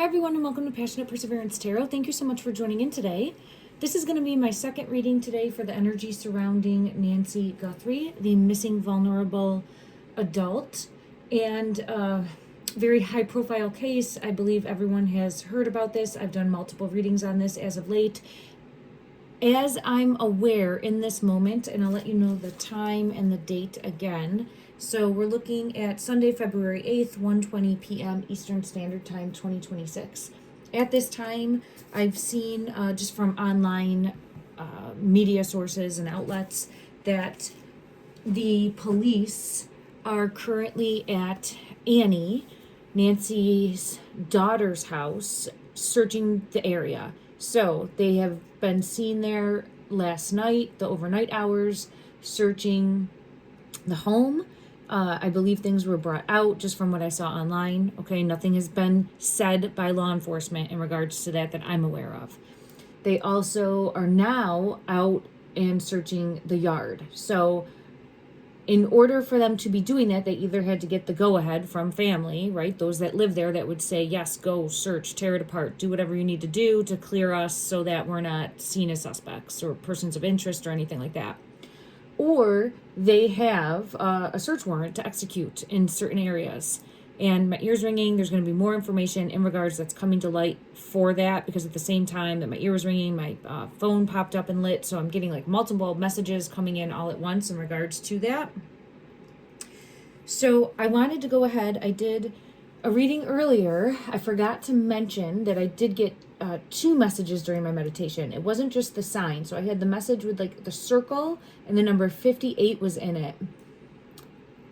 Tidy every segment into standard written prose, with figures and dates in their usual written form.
Hi everyone and welcome to Passionate Perseverance Tarot. Thank you so much for joining in today. This is going to be my second reading today for the energy surrounding Nancy Guthrie, the missing vulnerable adult, and very high profile case. I believe everyone has heard about this. I've done multiple readings on this as of late. As I'm aware in this moment, and I'll let you know the time and the date again. So we're looking at Sunday, February 8th, 1:20 p.m. Eastern Standard Time, 2026. At this time, I've seen just from online media sources and outlets that the police are currently at Annie, Nancy's daughter's house, searching the area. So they have been seen there last night, the overnight hours, searching the home. I believe things were brought out just from what I saw online. Okay, nothing has been said by law enforcement in regards to that I'm aware of. They also are now out and searching the yard. So in order for them to be doing that, they either had to get the go-ahead from family, right? Those that live there that would say, yes, go search, tear it apart, do whatever you need to do to clear us so that we're not seen as suspects or persons of interest or anything like that. Or they have a search warrant to execute in certain areas. And my ear's ringing. There's going to be more information in regards that's coming to light for that, because at the same time that my ear was ringing, my phone popped up and lit. So I'm getting like multiple messages coming in all at once in regards to that. So I wanted to go ahead. I did a reading earlier. I forgot to mention that I did get two messages during my meditation. It wasn't just the sign. So I had the message with like the circle and the number 58 was in it.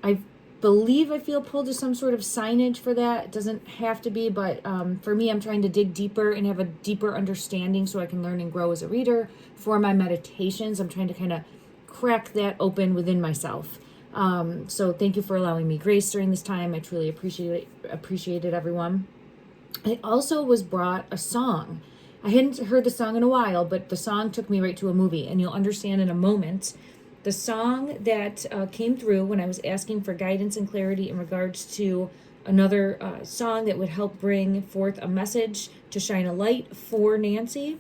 I believe I feel pulled to some sort of signage for that. It doesn't have to be, but for me, I'm trying to dig deeper and have a deeper understanding so I can learn and grow as a reader. For my meditations, I'm trying to kind of crack that open within myself. So thank you for allowing me grace during this time. I truly appreciate it, everyone. I also was brought a song. I hadn't heard the song in a while, but the song took me right to a movie, and you'll understand in a moment. The song that came through when I was asking for guidance and clarity in regards to another song that would help bring forth a message to shine a light for Nancy.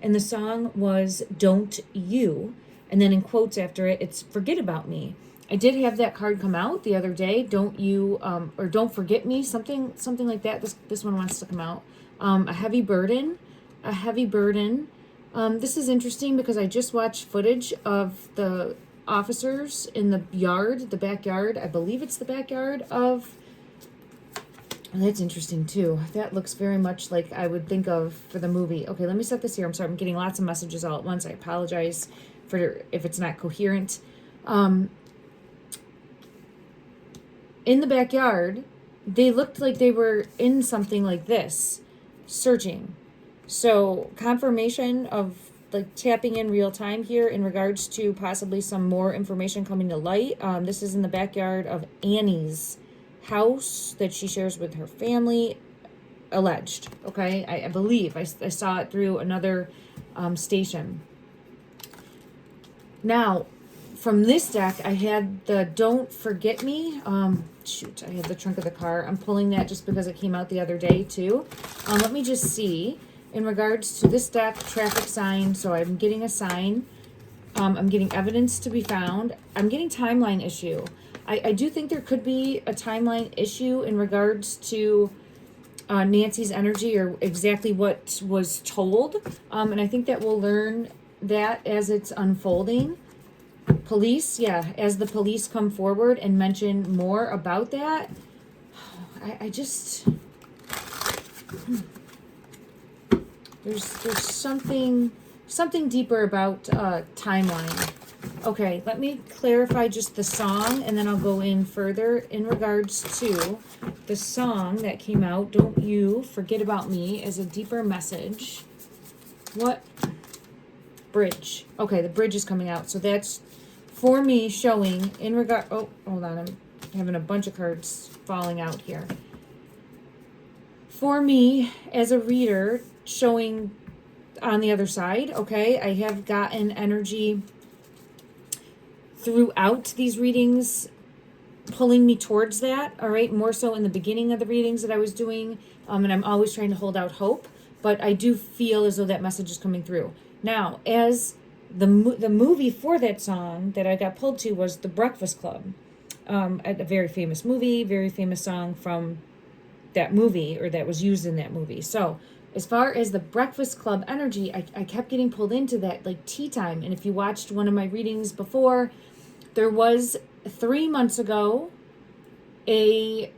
And the song was Don't You. And then in quotes after it, it's Forget About Me. I did have that card come out the other day. Don't you, or Don't Forget Me, something like that. This one wants to come out. A heavy burden. This is interesting because I just watched footage of the officers in the yard, the backyard. I believe it's the backyard of. That's interesting too. That looks very much like I would think of for the movie. Okay, let me set this here. I'm sorry, I'm getting lots of messages all at once. I apologize for if it's not coherent. In the backyard, they looked like they were in something like this, searching. So confirmation of like tapping in real time here in regards to possibly some more information coming to light. This is in the backyard of Annie's house that she shares with her family, alleged. Okay, I believe I saw it through another station. Now, from this deck, I had the Don't Forget Me. I had the trunk of the car. I'm pulling that just because it came out the other day too. Let me just see. In regards to this deck, traffic sign. So I'm getting a sign. I'm getting evidence to be found. I'm getting timeline issue. I do think there could be a timeline issue in regards to Nancy's energy or exactly what was told. And I think that we'll learn that as it's unfolding. Police, yeah, as the police come forward and mention more about that, I just there's something deeper about timeline. Okay, let me clarify just the song and then I'll go in further in regards to the song that came out, Don't You Forget About Me, as a deeper message. What? Bridge. Okay, the bridge is coming out. So that's for me showing in regard. Oh, hold on. I'm having a bunch of cards falling out here. For me as a reader, showing on the other side. Okay, I have gotten energy throughout these readings pulling me towards that. All right, more so in the beginning of the readings that I was doing, And I'm always trying to hold out hope, but I do feel as though that message is coming through. Now, as the movie for that song that I got pulled to was The Breakfast Club, a very famous movie, very famous song from that movie, or that was used in that movie. So as far as the Breakfast Club energy, I kept getting pulled into that, like, tea time. And if you watched one of my readings before, there was 3 months ago a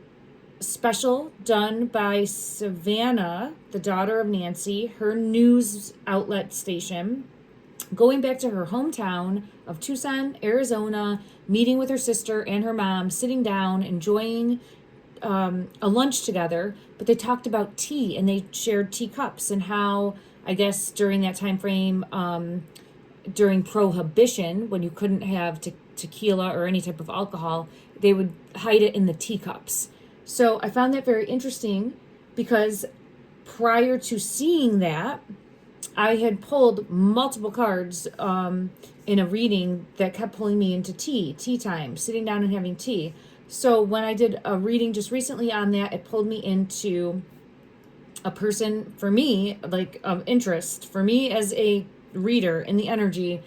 special done by Savannah, the daughter of Nancy, her news outlet station, going back to her hometown of Tucson, Arizona, meeting with her sister and her mom, sitting down, enjoying a lunch together. But they talked about tea, and they shared teacups, and how, I guess, during that time frame, during Prohibition, when you couldn't have tequila or any type of alcohol, they would hide it in the teacups. So I found that very interesting, because prior to seeing that, I had pulled multiple cards in a reading that kept pulling me into tea time, sitting down and having tea. So when I did a reading just recently on that, it pulled me into a person, for me, like, of interest. For me as a reader in the energy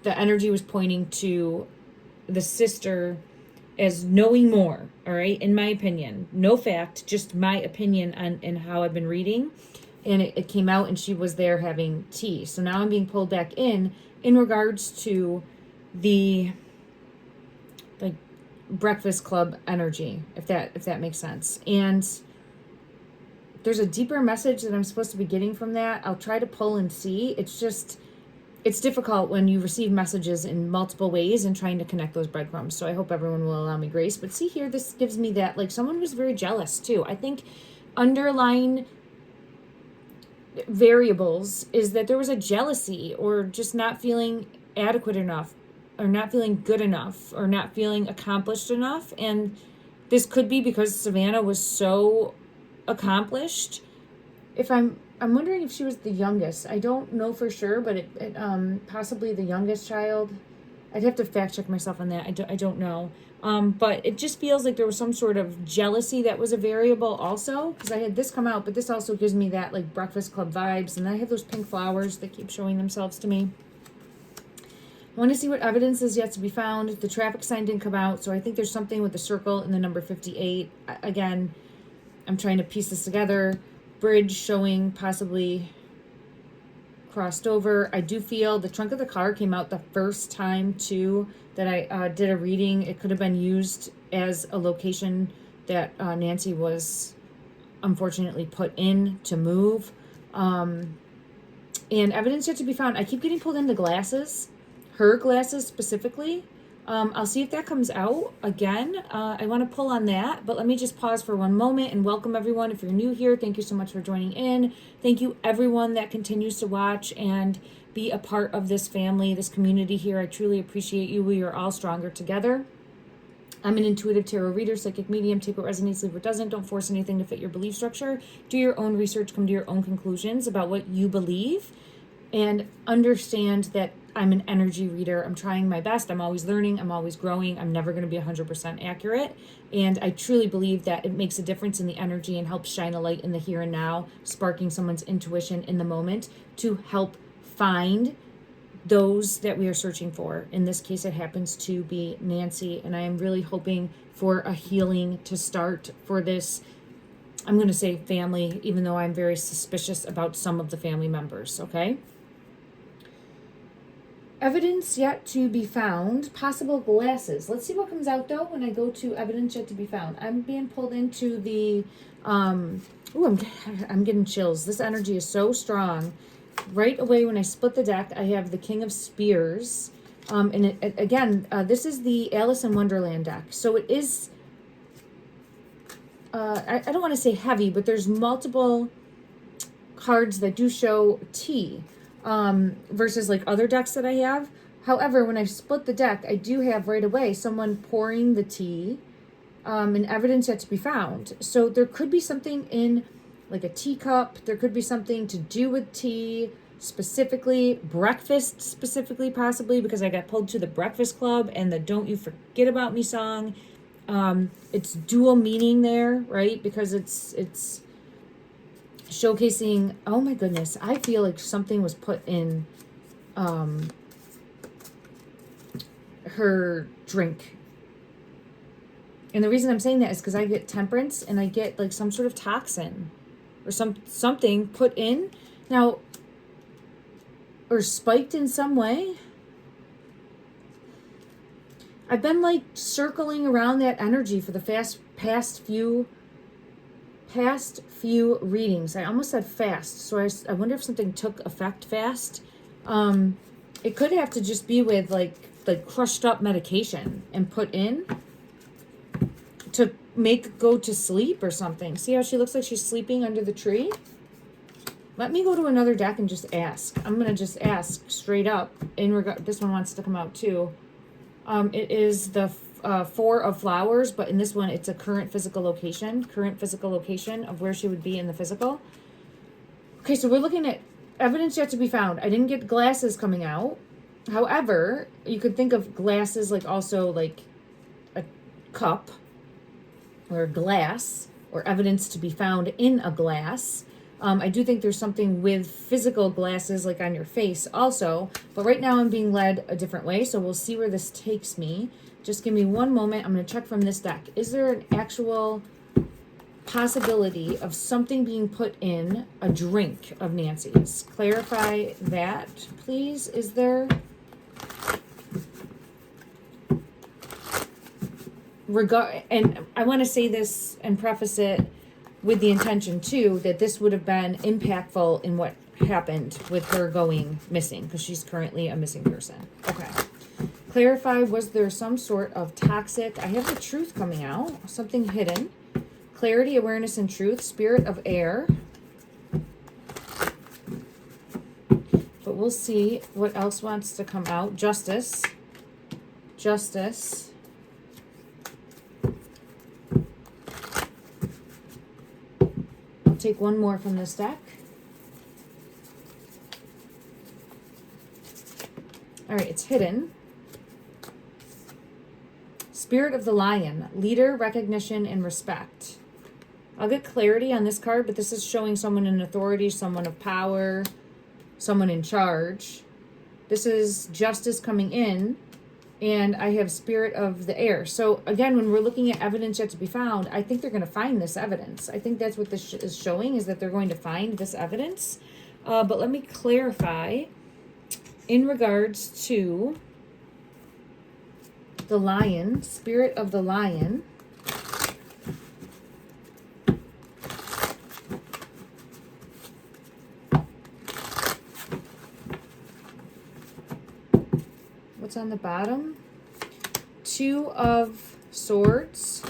was pointing to the sister as knowing more, all right, in my opinion. No fact, just my opinion on how I've been reading. And it came out, and she was there having tea. So now I'm being pulled back in regards to the, like, Breakfast Club energy, if that makes sense. And there's a deeper message that I'm supposed to be getting from that. I'll try to pull and see. It's difficult when you receive messages in multiple ways and trying to connect those breadcrumbs. So I hope everyone will allow me grace. But see here, this gives me that, like, someone was very jealous too. I think underlying variables is that there was a jealousy, or just not feeling adequate enough, or not feeling good enough, or not feeling accomplished enough. And this could be because Savannah was so accomplished. I'm wondering if she was the youngest. I don't know for sure, but it possibly the youngest child. I'd have to fact check myself on that. I don't know. But it just feels like there was some sort of jealousy that was a variable also, because I had this come out, but this also gives me that, like, Breakfast Club vibes. And then I have those pink flowers that keep showing themselves to me. I want to see what evidence is yet to be found. The traffic sign didn't come out, so I think there's something with the circle and the number 58. Again, I'm trying to piece this together. Bridge showing possibly crossed over. I do feel the trunk of the car came out the first time too that I did a reading. It could have been used as a location that Nancy was unfortunately put in to move. And evidence yet to be found. I keep getting pulled into glasses, her glasses specifically. I'll see if that comes out again. I want to pull on that, but let me just pause for one moment and welcome everyone. If you're new here, thank you so much for joining in. Thank you everyone that continues to watch and be a part of this family, this community here. I truly appreciate you. We are all stronger together. I'm an intuitive tarot reader, psychic medium. Take what resonates, leave what doesn't. Don't force anything to fit your belief structure. Do your own research, come to your own conclusions about what you believe, and understand that I'm an energy reader. I'm trying my best. I'm always learning. I'm always growing. I'm never going to be 100% accurate. And I truly believe that it makes a difference in the energy and helps shine a light in the here and now, sparking someone's intuition in the moment to help find those that we are searching for. In this case, it happens to be Nancy. And I am really hoping for a healing to start for this, I'm going to say family, even though I'm very suspicious about some of the family members, okay? Evidence yet to be found. Possible glasses. Let's see what comes out, though, when I go to evidence yet to be found. I'm being pulled into the... I'm getting chills. This energy is so strong. Right away, when I split the deck, I have the King of Spears. And again, this is the Alice in Wonderland deck. So it is... I don't want to say heavy, but there's multiple cards that do show tea. Versus like other decks that I have. However, when I split the deck, I do have right away someone pouring the tea, and evidence yet to be found. So there could be something in like a teacup. There could be something to do with tea, specifically breakfast, specifically possibly because I got pulled to the Breakfast Club and the Don't You Forget About Me song. It's dual meaning there, right? Because it's showcasing, oh my goodness, I feel like something was put in her drink. And the reason I'm saying that is because I get temperance and I get like some sort of toxin or something put in now, or spiked in some way. I've been like circling around that energy for the past few readings. I almost said fast, so I wonder if something took effect fast. It could have to just be with like crushed up medication and put in to make go to sleep or something. See how she looks like she's sleeping under the tree? Let me go to another deck and just ask. I'm gonna just ask straight up in regard. This one wants to come out too. It is the Four of Flowers, but in this one, it's a current physical location of where she would be in the physical. Okay, so we're looking at evidence yet to be found. I didn't get glasses coming out. However, you could think of glasses like also like a cup or a glass, or evidence to be found in a glass. I do think there's something with physical glasses like on your face also, but right now I'm being led a different way, so we'll see where this takes me. Just give me one moment. I'm going to check from this deck. Is there an actual possibility of something being put in a drink of Nancy's? Clarify that, please. Is there... and I want to say this and preface it with the intention too that this would have been impactful in what happened with her going missing, because she's currently a missing person. Okay. Clarify, was there some sort of toxic... I have the truth coming out. Something hidden. Clarity, awareness, and truth. Spirit of air. But we'll see what else wants to come out. Justice. Justice. Take one more from this deck. All right, it's hidden. Spirit of the Lion, leader, recognition, and respect. I'll get clarity on this card, but this is showing someone in authority, someone of power, someone in charge. This is justice coming in, and I have spirit of the air. So again, when we're looking at evidence yet to be found, I think they're going to find this evidence. I think that's what this is showing, is that they're going to find this evidence. But let me clarify in regards to the lion, spirit of the lion. What's on the bottom? Two of Swords.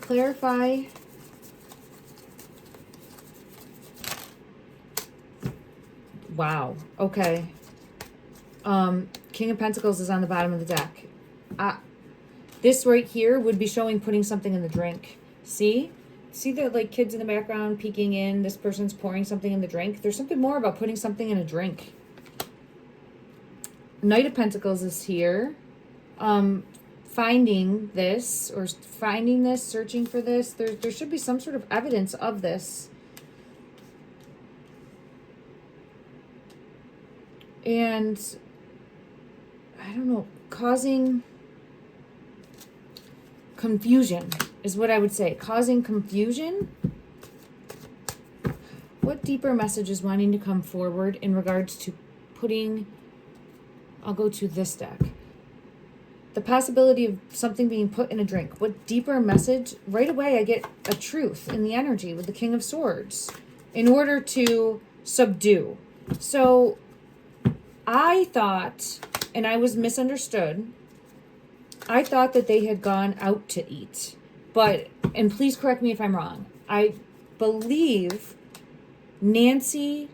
Clarify. Wow. Okay. King of Pentacles is on the bottom of the deck. This right here would be showing putting something in the drink. See? See the like kids in the background peeking in? This person's pouring something in the drink. There's something more about putting something in a drink. Knight of Pentacles is here. Finding this, searching for this. There should be some sort of evidence of this. And I don't know, causing confusion is what I would say. Causing confusion. What deeper message is wanting to come forward in regards to putting... I'll go to this deck. The possibility of something being put in a drink. What deeper message? Right away I get a truth in the energy with the King of Swords. In order to subdue. So I thought, and I was misunderstood, I thought that they had gone out to eat. But, and please correct me if I'm wrong, I believe Nancy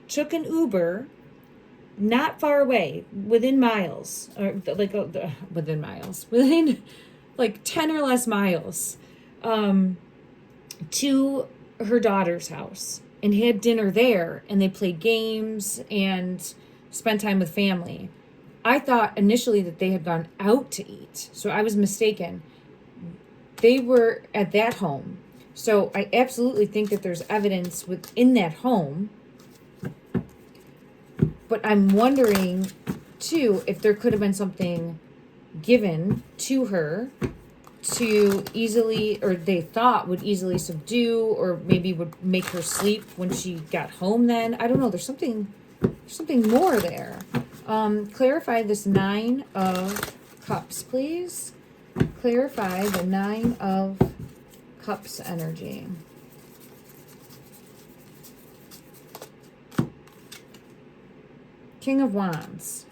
took an Uber not far away, within miles, or like within miles, within like 10 or less miles, to her daughter's house, and had dinner there, and they played games and spent time with family. I thought initially that they had gone out to eat, so I was mistaken. they were at that home. So I absolutely think that there's evidence within that home. But I'm wondering, too, if there could have been something given to her to easily, or they thought would easily subdue, or maybe would make her sleep when she got home then. I don't know. There's something more there. Clarify this 9 of Cups, please. Clarify the 9 of Cups energy. King of Wands.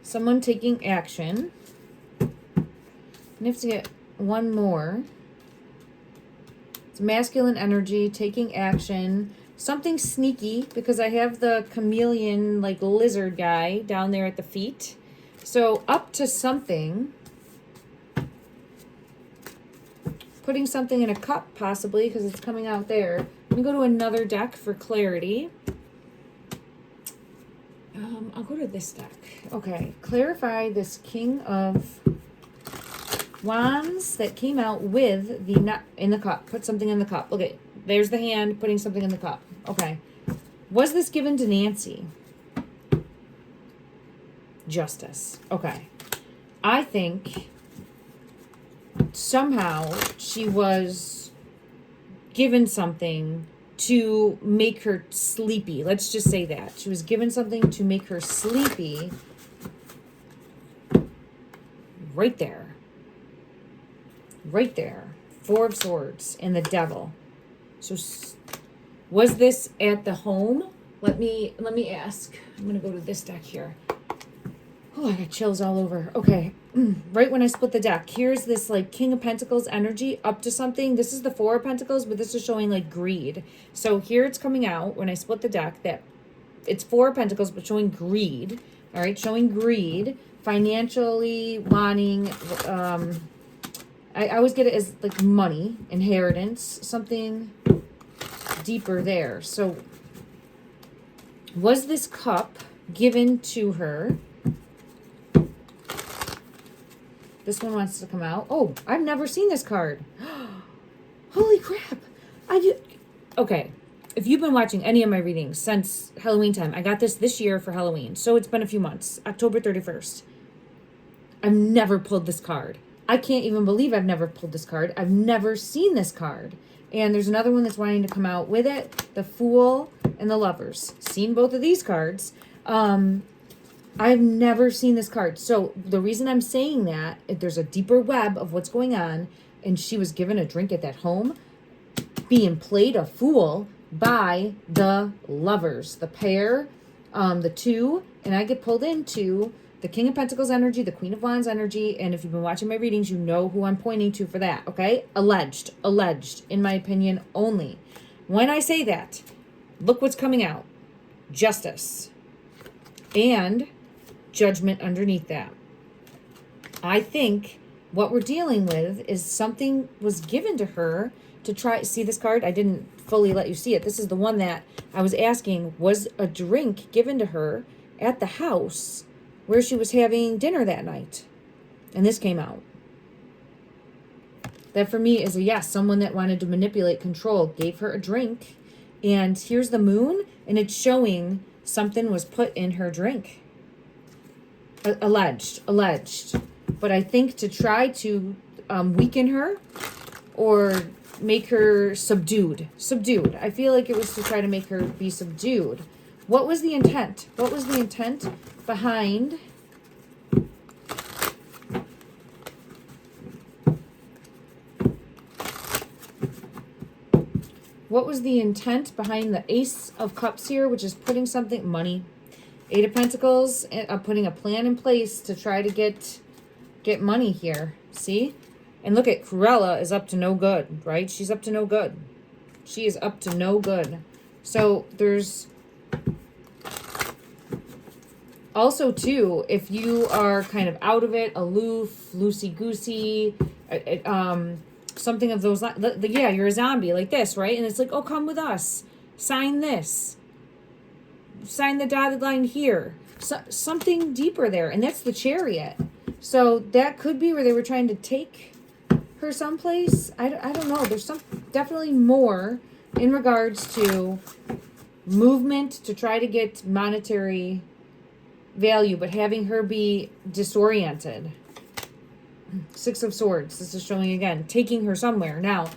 Someone taking action. I have to get one more. It's masculine energy, taking action. Something sneaky, because I have the chameleon, like, lizard guy down there at the feet. So up to something. Putting something in a cup, possibly, because it's coming out there. Let me go to another deck for clarity. I'll go to this deck. Okay, clarify this King of Wands that came out with the nut in the cup. Put something in the cup. Look at, there's the hand putting something in the cup. Okay. Was this given to Nancy? Justice. Okay. I think somehow she was given something to make her sleepy. Let's just say that. She was given something to make her sleepy. Right there. Right there. 4 of Swords and the Devil. So was this at the home? Let me ask. I'm going to go to this deck here. Oh, I got chills all over. Okay. Right when I split the deck, here's this like King of Pentacles energy up to something. This is the 4 of Pentacles, but this is showing like greed. So here it's coming out when I split the deck that it's 4 of Pentacles, but showing greed. All right. Showing greed, financially wanting, I always get it as like money, inheritance, something deeper there. So was this cup given to her? This one wants to come out. Oh, I've never seen this card. Holy crap. Okay. If you've been watching any of my readings since Halloween time, I got this year for Halloween. So it's been a few months. October 31st. I've never pulled this card. I can't even believe I've never pulled this card. I've never seen this card. And there's another one that's wanting to come out with it. The Fool and the Lovers. Seen both of these cards. I've never seen this card. So the reason I'm saying that, if there's a deeper web of what's going on, and she was given a drink at that home, being played a fool by the Lovers. The pair, the 2, and I get pulled into the King of Pentacles energy, the Queen of Wands energy, and if you've been watching my readings, you know who I'm pointing to for that, okay? Alleged, in my opinion, only. When I say that, look what's coming out. Justice. And Judgment underneath that. I think what we're dealing with is something was given to her to try. See this card? I didn't fully let you see it. This is the one that I was asking, was a drink given to her at the house where she was having dinner that night? And this came out. That for me is a yes. Someone that wanted to manipulate, control, gave her a drink. And here's the moon, and it's showing something was put in her drink. Alleged. But I think to try to weaken her or make her subdued. I feel like it was to try to make her be subdued. What was the intent? What was the intent behind the Ace of Cups here, which is putting something, money, 8 of Pentacles, putting a plan in place to try to get money here. See? And look at Cruella is up to no good, right? She's up to no good. She is up to no good. So there's also, too, if you are kind of out of it, aloof, loosey-goosey, something of those, yeah, you're a zombie like this, right? And it's like, oh, come with us. Sign this. Sign the dotted line here. So, something deeper there. And that's the Chariot. So that could be where they were trying to take her someplace. I don't know. There's definitely more in regards to movement to try to get monetary value, but having her be disoriented. Six of Swords. This is showing again, taking her somewhere. Now,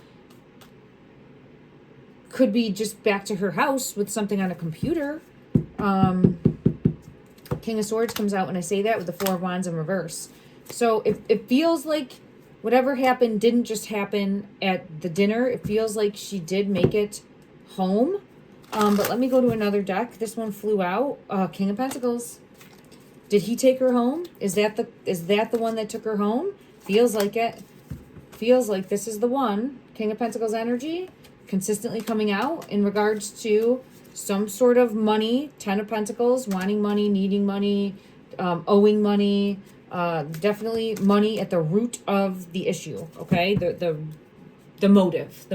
could be just back to her house with something on a computer. King of Swords comes out when I say that with the Four of Wands in reverse. So it feels like whatever happened didn't just happen at the dinner. It feels like she did make it home. But let me go to another deck. This one flew out. King of Pentacles. Did he take her home? Is that the one that took her home? Feels like it. Feels like this is the one. King of Pentacles energy consistently coming out in regards to some sort of money. Ten of Pentacles, wanting money, needing money, owing money. Definitely money at the root of the issue. Okay, the motive.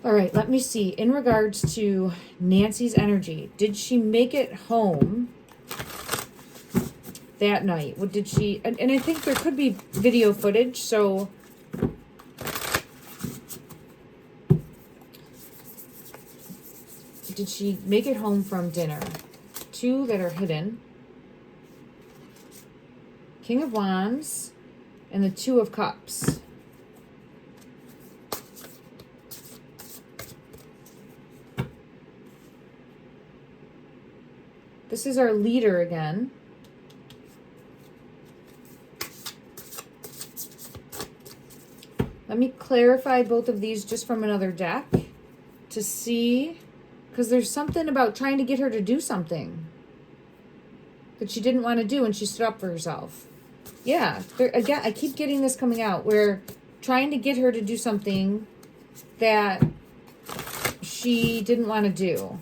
All right, let me see. In regards to Nancy's energy, did she make it home that night? What did she... And I think there could be video footage, so... Did she make it home from dinner? Two that are hidden. King of Wands and the Two of Cups. This is our leader again. Let me clarify both of these just from another deck to see, because there's something about trying to get her to do something that she didn't want to do and she stood up for herself. Yeah, again, I keep getting this coming out where trying to get her to do something that she didn't want to do.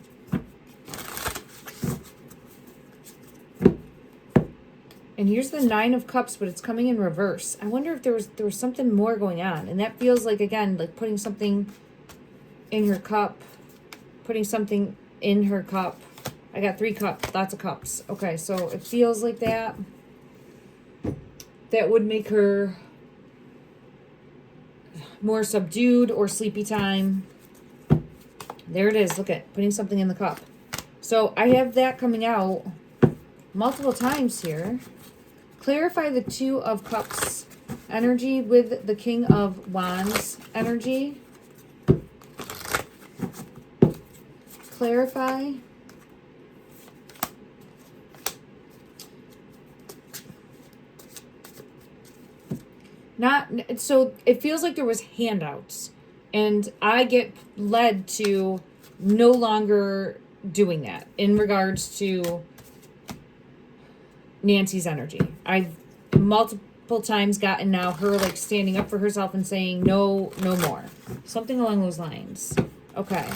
And here's the Nine of Cups, but it's coming in reverse. I wonder if there was something more going on. And that feels like, again, like putting something in her cup. Putting something in her cup. I got 3 cups, lots of cups. Okay, so it feels like that. That would make her more subdued or sleepy time. There it is. Look at putting something in the cup. So I have that coming out multiple times here. Clarify the Two of Cups energy with the King of Wands energy. Clarify. So it feels like there was handouts, and I get led to no longer doing that in regards to Nancy's energy. I've multiple times gotten now her like standing up for herself and saying no more, something along those lines. Okay,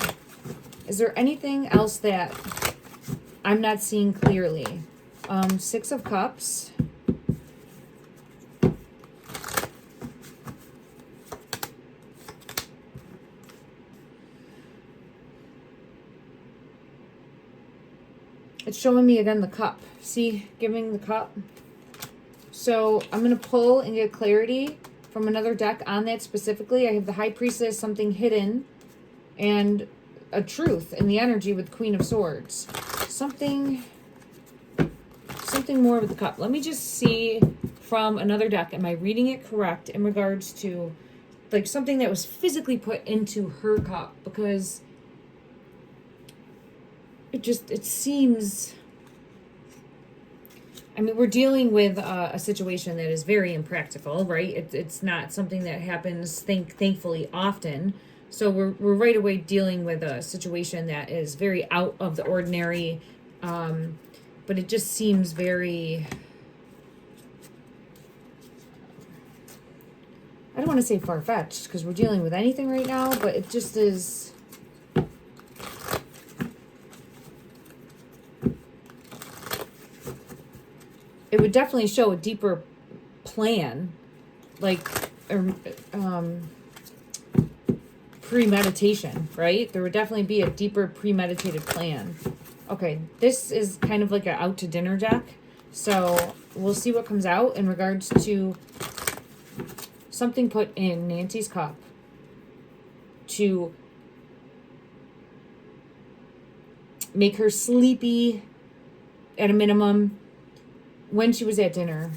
is there anything else that I'm not seeing clearly? Six of Cups. It's showing me again the cup. See, giving the cup. So I'm going to pull and get clarity from another deck on that specifically. I have the High Priestess, something hidden, and a truth in the energy with Queen of Swords. Something more with the cup. Let me just see from another deck. Am I reading it correct in regards to like something that was physically put into her cup? Because it seems, I mean, we're dealing with a situation that is very impractical, right? It's not something that happens, thankfully, often. So we're right away dealing with a situation that is very out of the ordinary. But it just seems very, I don't want to say far-fetched because we're dealing with anything right now, but it just is. It would definitely show a deeper plan, like premeditation, right? There would definitely be a deeper premeditated plan. Okay, this is kind of like an out to dinner deck. So we'll see what comes out in regards to something put in Nancy's cup to make her sleepy at a minimum when she was at dinner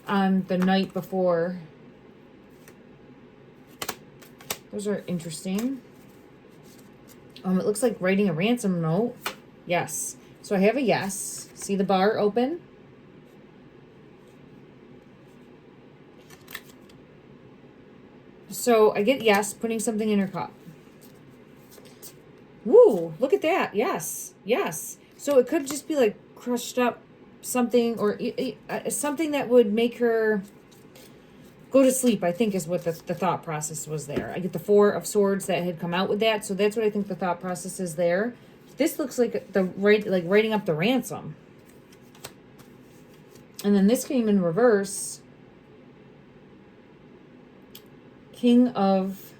on the night before. Those are interesting. It looks like writing a ransom note. Yes. So I have a yes. See the bar open? So I get yes, putting something in her cup. Woo, look at that. Yes, yes. So it could just be like crushed up something or something that would make her go to sleep, I think is what the thought process was there. I get the 4 of Swords that had come out with that. So that's what I think the thought process is there. This looks like like writing up the ransom. And then this came in reverse. King of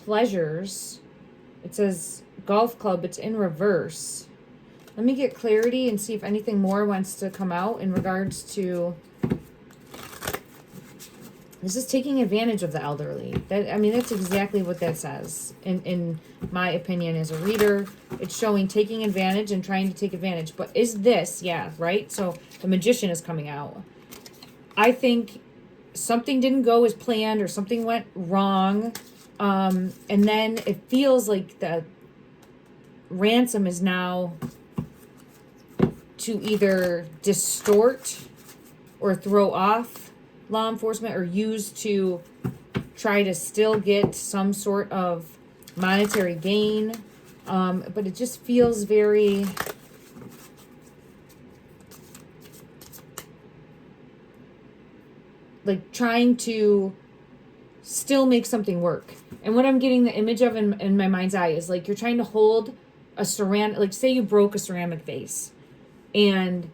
Pleasures. It says golf club. It's in reverse. Let me get clarity and see if anything more wants to come out in regards to... This is taking advantage of the elderly. I mean, that's exactly what that says. In my opinion, as a reader, it's showing taking advantage and trying to take advantage. But is this, yeah, right? So the Magician is coming out. I think something didn't go as planned or something went wrong. And then it feels like the ransom is now to either distort or throw off law enforcement or used to try to still get some sort of monetary gain. But it just feels very... like trying to still make something work. And what I'm getting the image of in my mind's eye is like you're trying to hold a ceramic... like say you broke a ceramic vase and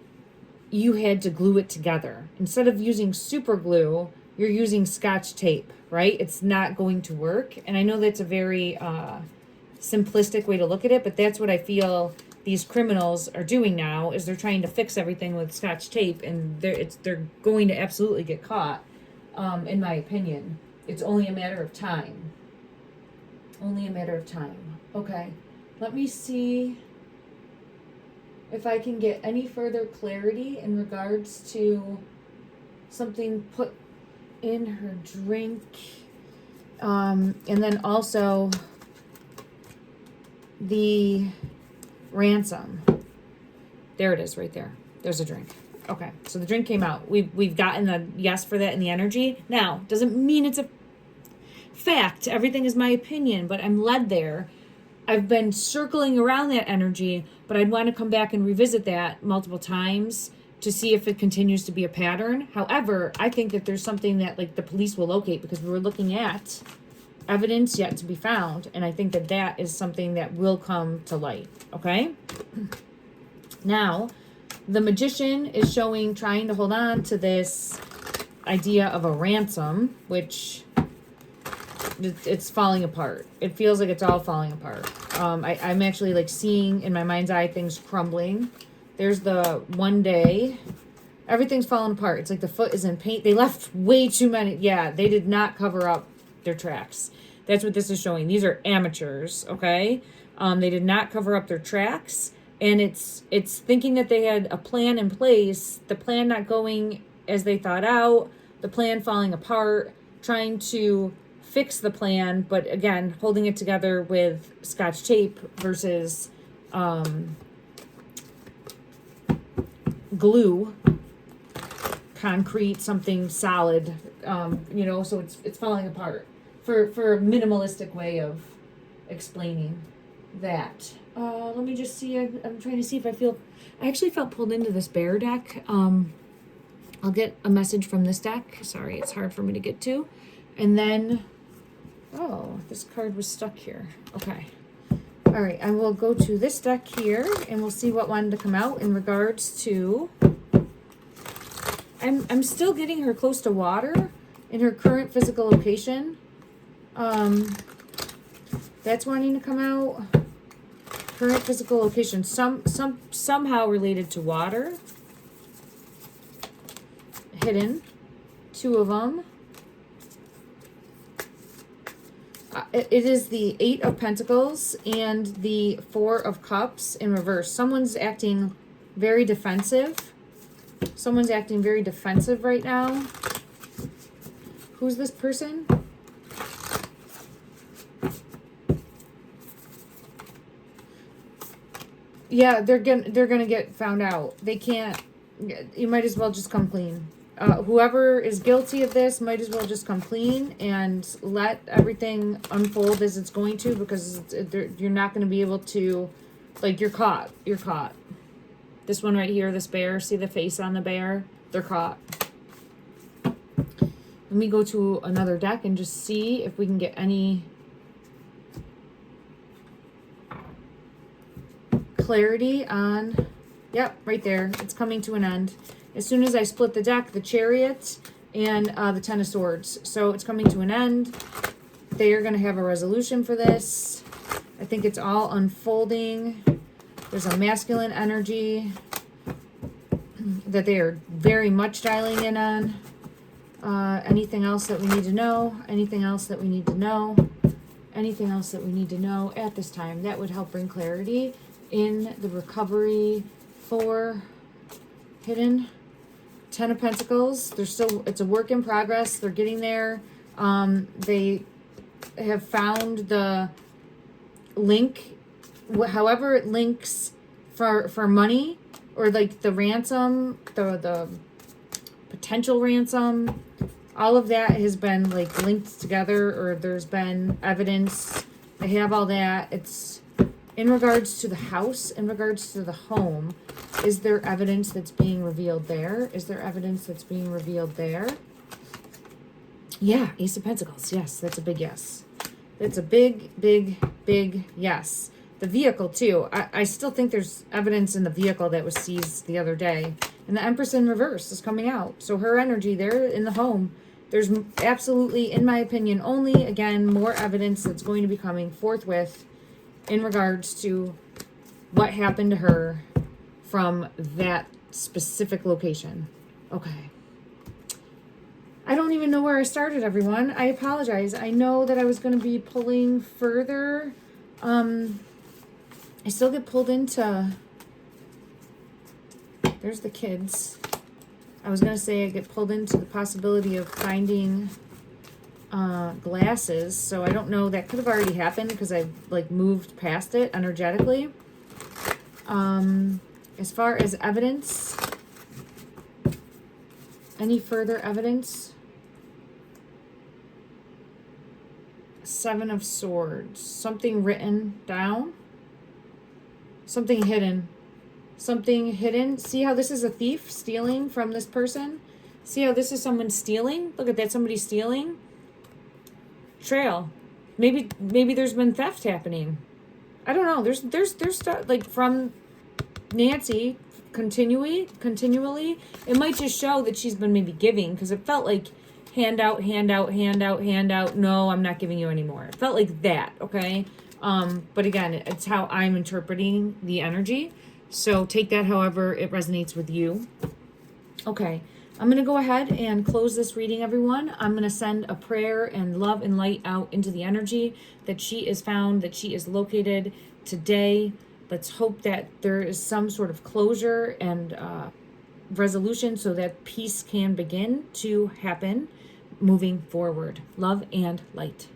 you had to glue it together. Instead of using super glue, you're using Scotch tape, right? It's not going to work. And I know that's a very simplistic way to look at it, but that's what I feel these criminals are doing now, is they're trying to fix everything with Scotch tape, and they're going to absolutely get caught, in my opinion. It's only a matter of time. Only a matter of time. Okay, let me see if I can get any further clarity in regards to something put in her drink. And then also the ransom. There it is right there. There's a drink. Okay, so the drink came out. We've gotten a yes for that in the energy. Now, doesn't mean it's a fact. Everything is my opinion, but I'm led there. I've been circling around that energy, but I'd want to come back and revisit that multiple times to see if it continues to be a pattern. However, I think that there's something that like the police will locate, because we were looking at evidence yet to be found, and I think that that is something that will come to light. Okay? Now, the Magician is showing trying to hold on to this idea of a ransom, which it's falling apart. It feels like it's all falling apart. I'm actually like seeing in my mind's eye things crumbling. There's the one day. Everything's falling apart. It's like the foot is in paint. They left way too many. Yeah, they did not cover up their tracks. That's what this is showing. These are amateurs, okay? They did not cover up their tracks. And it's thinking that they had a plan in place, the plan not going as they thought out, the plan falling apart, trying to fix the plan, but again, holding it together with Scotch tape versus glue, concrete, something solid, so it's falling apart for a minimalistic way of explaining that. Let me just see. I'm trying to see if I actually felt pulled into this bear deck. I'll get a message from this deck. Sorry, it's hard for me to get to. And then, oh, this card was stuck here. Okay. All right, I will go to this deck here, and we'll see what wanted to come out in regards to... I'm still getting her close to water in her current physical location. That's wanting to come out. Current physical location, somehow related to water. Hidden, 2 of them. It is the 8 of Pentacles and the 4 of Cups in reverse. Someone's acting very defensive. Someone's acting very defensive right now. Who's this person? Yeah, they're gonna get found out. They can't. You might as well just come clean. Whoever is guilty of this might as well just come clean and let everything unfold as it's going to, because you're not going to be able to, like, you're caught. You're caught. This one right here, this bear, see the face on the bear? They're caught. Let me go to another deck and just see if we can get any clarity on, yep, right there. It's coming to an end. As soon as I split the deck, the Chariot and the Ten of Swords. So it's coming to an end. They are going to have a resolution for this. I think it's all unfolding. There's a masculine energy that they are very much dialing in on. Anything else that we need to know? Anything else that we need to know? Anything else that we need to know at this time? That would help bring clarity in the recovery for Hidden. 10 of Pentacles. They're still, it's a work in progress. They're getting there. They have found the link, however it links for money, or like the ransom, the potential ransom. All of that has been like linked together, or there's been evidence. They have all that. It's in regards to the house, in regards to the home. Is there evidence that's being revealed there? Is there evidence that's being revealed there? Yeah, Ace of Pentacles. Yes, that's a big yes. That's a big, big, big yes. The vehicle, too. I still think there's evidence in the vehicle that was seized the other day. And the Empress in reverse is coming out. So her energy there in the home, there's absolutely, in my opinion, only, again, more evidence that's going to be coming forthwith in regards to what happened to her from that specific location. Okay. I don't even know where I started, everyone. I apologize. I know that I was going to be pulling further. I still get pulled into... There's the kids. I was going to say I get pulled into the possibility of finding glasses. So I don't know. That could have already happened because I've like moved past it energetically. As far as evidence, any further evidence? 7 of Swords. Something written down. Something hidden. Something hidden. See how this is a thief stealing from this person? See how this is someone stealing? Look at that, somebody stealing. Trail. Maybe there's been theft happening. I don't know. There's stuff like from Nancy continually. It might just show that she's been maybe giving, because it felt like handout. No, I'm not giving you anymore. It felt like that, okay? But again, it's how I'm interpreting the energy. So take that however it resonates with you. Okay, I'm going to go ahead and close this reading, everyone. I'm going to send a prayer and love and light out into the energy that she is found, that she is located today. Let's hope that there is some sort of closure and resolution so that peace can begin to happen moving forward. Love and light.